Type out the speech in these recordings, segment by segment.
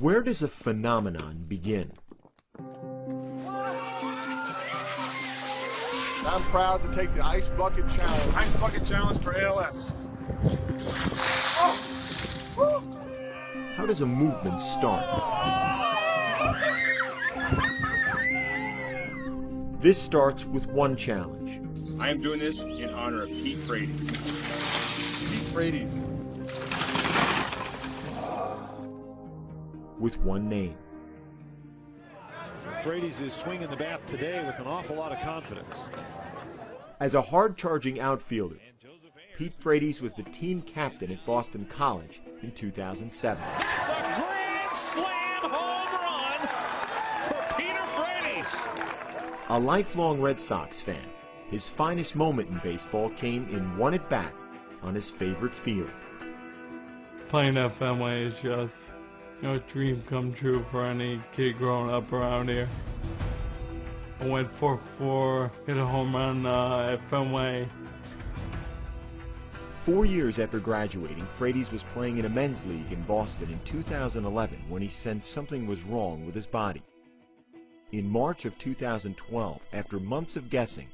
Where does a phenomenon begin? I'm proud to take the Ice Bucket Challenge. Ice Bucket Challenge for ALS. How does a movement start? This starts with one challenge. I am doing this in honor of Pete Frates. Pete Frates. With one name. Frates is swinging the bat today with an awful lot of confidence. As a hard-charging outfielder, Pete Frates was the team captain at Boston College in 2007. It's a grand slam home run for Peter Frates. A lifelong Red Sox fan, his finest moment in baseball came in one at-bat on his favorite field. Playing at Fenway is just, a dream come true for any kid growing up around here. I went 4-4, hit a home run at Fenway. 4 years after graduating, Frates was playing in a men's league in Boston in 2011 when he sensed something was wrong with his body. In March of 2012, after months of guessing,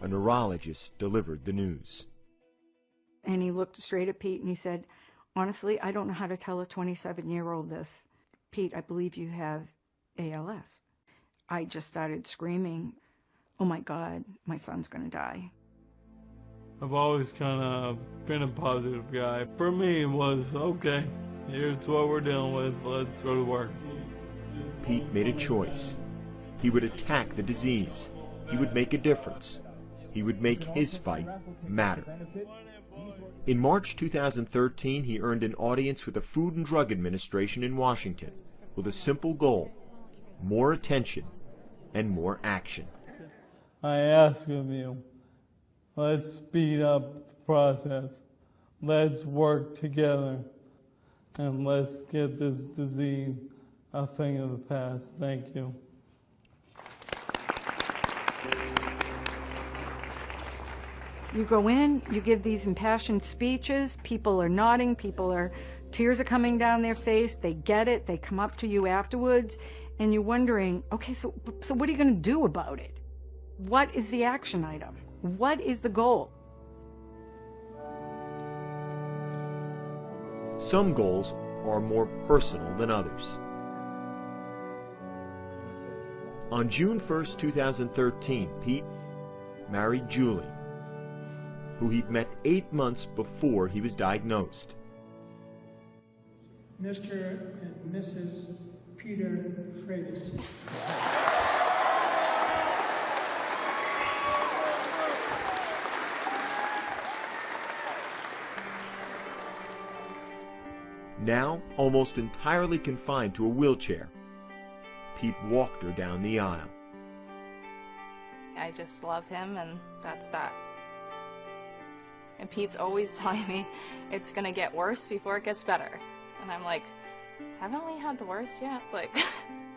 a neurologist delivered the news. And he looked straight at Pete and he said, "Honestly, I don't know how to tell a 27-year-old this. Pete, I believe you have ALS." I just started screaming, "Oh my God, my son's going to die." I've always kind of been a positive guy. For me, it was, okay, here's what we're dealing with, let's go to work. Pete made a choice. He would attack the disease. He would make a difference. He would make his fight matter. In March 2013, he earned an audience with the Food and Drug Administration in Washington with a simple goal: more attention and more action. I ask of you, let's speed up the process. Let's work together. And let's get this disease a thing of the past. Thank you. You go in, you give these impassioned speeches, people are nodding, tears are coming down their face, they get it, they come up to you afterwards, and you're wondering, okay, so what are you going to do about it? What is the action item? What is the goal? Some goals are more personal than others. On June 1st, 2013, Pete married Julie, who he'd met 8 months before he was diagnosed. Mr. and Mrs. Peter Frates. Now almost entirely confined to a wheelchair, Pete walked her down the aisle. I just love him, and that's that. And Pete's always telling me it's gonna get worse before it gets better. And I'm like, haven't we had the worst yet? Like,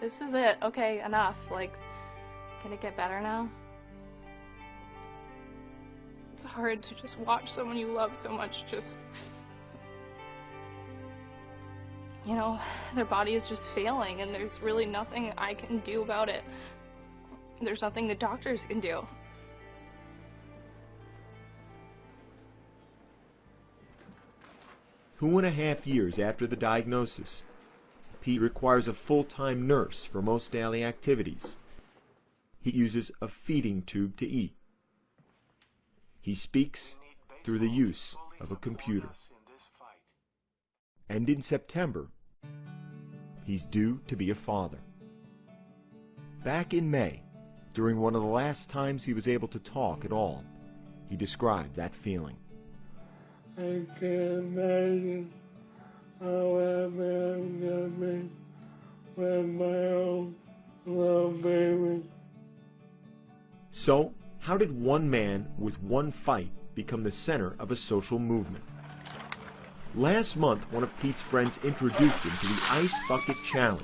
this is it. Okay, enough. Like, can it get better now? It's hard to just watch someone you love so much just, their body is just failing, and there's really nothing I can do about it. There's nothing the doctors can do. 2.5 years after the diagnosis, Pete requires a full-time nurse for most daily activities. He uses a feeding tube to eat. He speaks through the use of a computer. And in September, he's due to be a father. Back in May, during one of the last times he was able to talk at all, he described that feeling. I can't imagine how happy I'm gonna be with my own little baby. So, how did one man with one fight become the center of a social movement? Last month, one of Pete's friends introduced him to the Ice Bucket Challenge,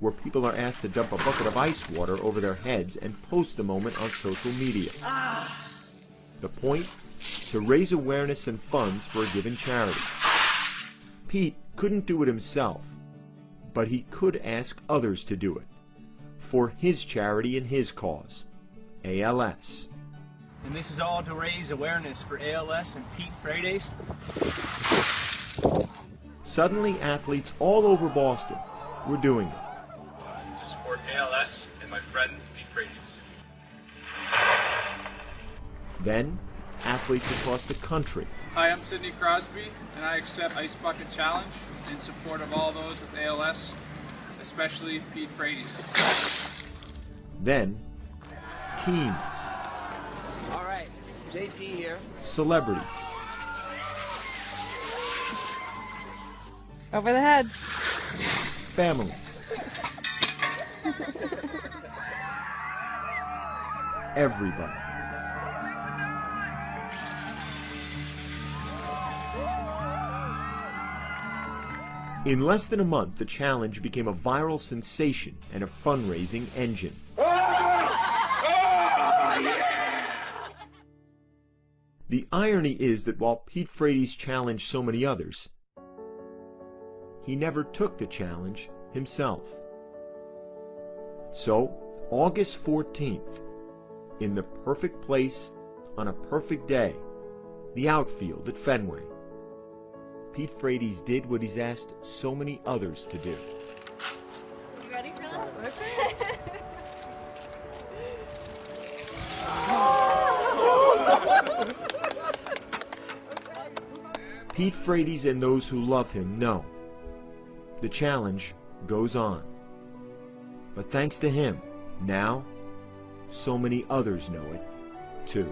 where people are asked to dump a bucket of ice water over their heads and post the moment on social media. The point? To raise awareness and funds for a given charity. Pete couldn't do it himself, but he could ask others to do it for his charity and his cause, ALS. And this is all to raise awareness for ALS and Pete Frates. Suddenly, athletes all over Boston were doing it. To support ALS and my friend Pete Frates. Then, athletes across the country. Hi, I'm Sidney Crosby, and I accept Ice Bucket Challenge in support of all those with ALS, especially Pete Frates. Then, teams. All right, JT here. Celebrities. Over the head. Families. Everybody. In less than a month, the challenge became a viral sensation and a fundraising engine. The irony is that while Pete Frates challenged so many others, he never took the challenge himself. So, August 14th, in the perfect place on a perfect day, the outfield at Fenway, Pete Frates did what he's asked so many others to do. You ready for this? Pete Frates and those who love him know the challenge goes on. But thanks to him, now so many others know it too.